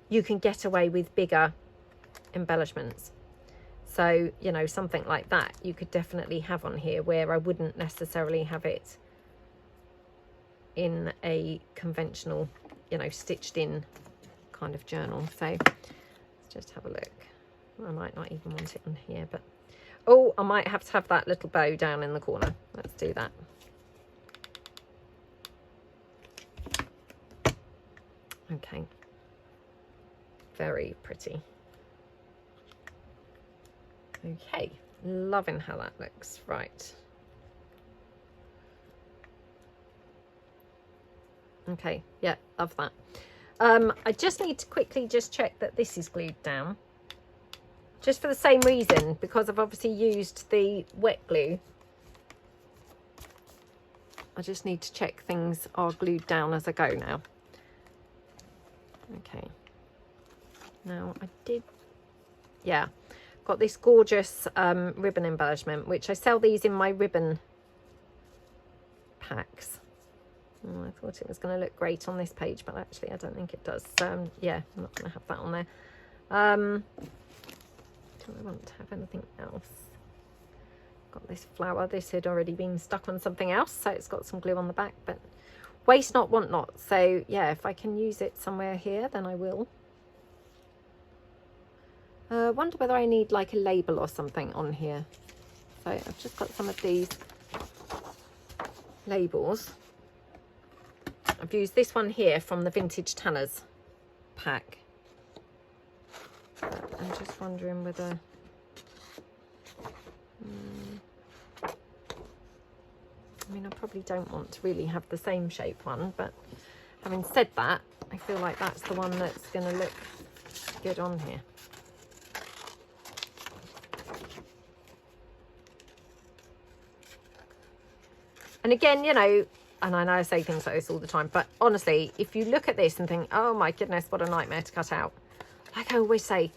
you can get away with bigger embellishments. So, you know, something like that you could definitely have on here, where I wouldn't necessarily have it in a conventional, you know, stitched in kind of journal. So let's just have a look. I might not even want it on here, but oh, I might have to have that little bow down in the corner. Let's do that. Okay, very pretty. Okay, loving how that looks. Right. Okay, yeah, love that. I just need to quickly just check that this is glued down. Just for the same reason, because I've obviously used the wet glue. I just need to check things are glued down as I go now. Okay. Now I did, yeah. Got this gorgeous ribbon embellishment, which I sell these in my ribbon packs. Oh, I thought it was going to look great on this page, but actually I don't think it does. So yeah, I'm not going to have that on there. Do I want to have anything else? Got this flower. This had already been stuck on something else, so it's got some glue on the back, but waste not, want not. So yeah, if I can use it somewhere here, then I will. Wonder whether I need like a label or something on here. So I've just got some of these labels. I've used this one here from the Vintage Tanners pack. But I'm just wondering whether I mean, I probably don't want to really have the same shape one, but having said that, I feel like that's the one that's going to look good on here. And again, you know, and I know I say things like this all the time, but honestly, if you look at this and think, oh my goodness, what a nightmare to cut out, like I always say,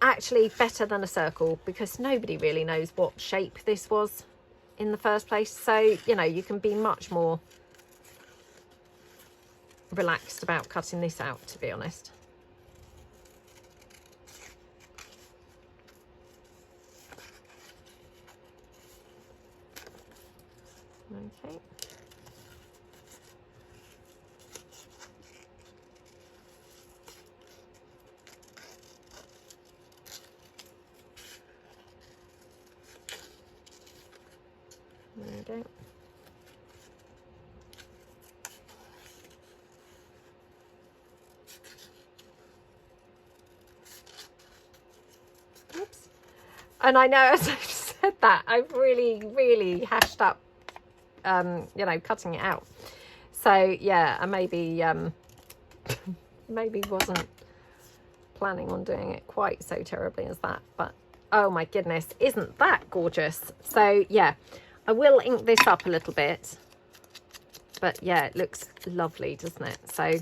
actually better than a circle, because nobody really knows what shape this was in the first place. So, you know, you can be much more relaxed about cutting this out, to be honest. Okay. There we go. Oops. And I know, as I've said that, I've really hashed up you know, cutting it out. So yeah, I maybe maybe wasn't planning on doing it quite so terribly as that, but Oh my goodness, isn't that gorgeous? So yeah, I will ink this up a little bit, but yeah, it looks lovely, doesn't it? So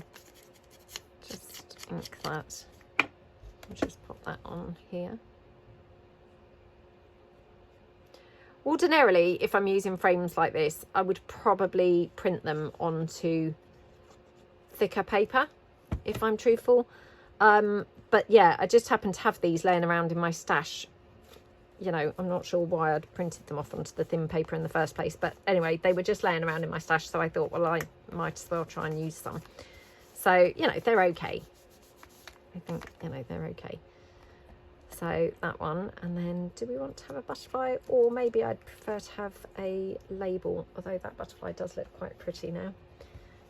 just ink that. I'll just pop that on here. Ordinarily, if I'm using frames like this, I would probably print them onto thicker paper, if I'm truthful. But yeah, I just happen to have these laying around in my stash. You know, I'm not sure why I'd printed them off onto the thin paper in the first place. But anyway, they were just laying around in my stash. So I thought, well, I might as well try and use some. So, you know, they're okay. I think, you know, they're okay. So that one. And then do we want to have a butterfly? Or maybe I'd prefer to have a label. Although that butterfly does look quite pretty now.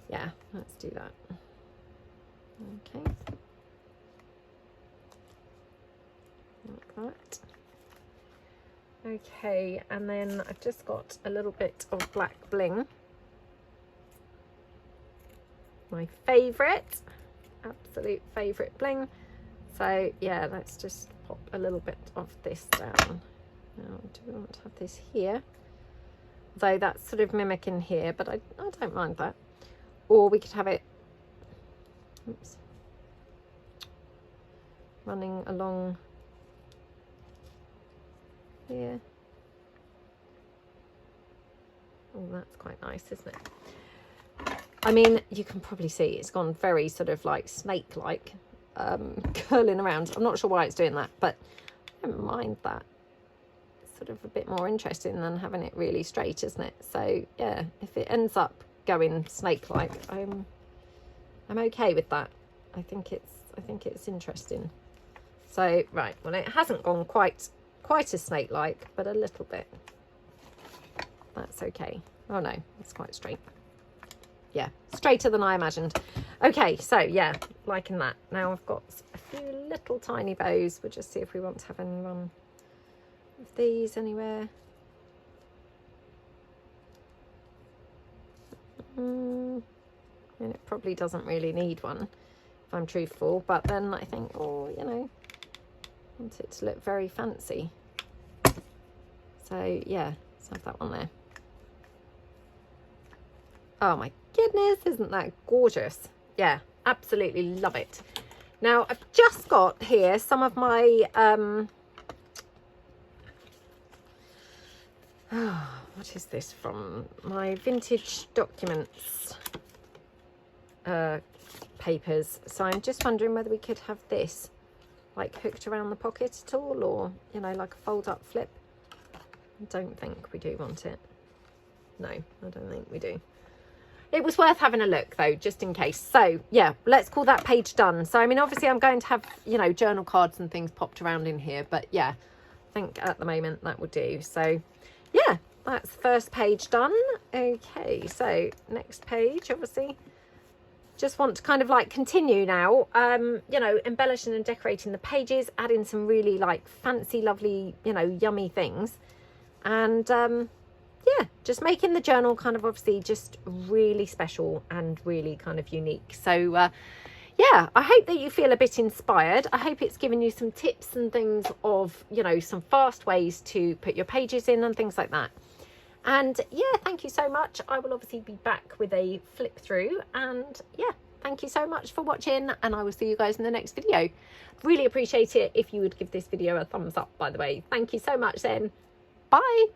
Yeah, let's do that. Okay. Like that. Okay, and then I've just got a little bit of black bling. My favourite, absolute favourite bling. So yeah, let's just pop a little bit of this down. Now, do we want to have this here? Though that's sort of mimicking here, but I don't mind that. Or we could have it, oops, running along here. Oh, that's quite nice, isn't it? I mean, you can probably see it's gone very sort of like snake-like, curling around. I'm not sure why it's doing that, but I don't mind that. It's sort of a bit more interesting than having it really straight, isn't it? So yeah, if it ends up going snake-like, I'm okay with that. I think it's interesting. So right, well, it hasn't gone quite as snake-like, but a little bit. That's okay. Oh no, it's quite straight. Yeah, straighter than I imagined. Okay, so yeah, liking that. Now I've got a few little tiny bows. We'll just see if we want to have any one of these anywhere. And it probably doesn't really need one, if I'm truthful, but then I think, oh, you know, I want it to look very fancy. So yeah, let's have that one there. Oh my goodness, isn't that gorgeous? Yeah, absolutely love it. Now I've just got here some of my what is this from? My vintage documents papers. So I'm just wondering whether we could have this like hooked around the pocket at all, or, you know, like a fold up flip. I don't think we do want it. No, I don't think we do. It was worth having a look though, just in case. So yeah, let's call that page done. So I mean, obviously I'm going to have, you know, journal cards and things popped around in here, but yeah, I think at the moment that would do. So yeah, that's the first page done. Okay, so next page, obviously just want to kind of like continue now, you know, embellishing and decorating the pages, adding some really like fancy, lovely, you know, yummy things. And yeah, just making the journal kind of obviously just really special and really kind of unique. So yeah, I hope that you feel a bit inspired. I hope it's given you some tips and things of, you know, some fast ways to put your pages in and things like that. And yeah, thank you so much. I will obviously be back with a flip through, and yeah, thank you so much for watching, and I will see you guys in the next video. Really appreciate it if you would give this video a thumbs up, by the way. Thank you so much then. Bye.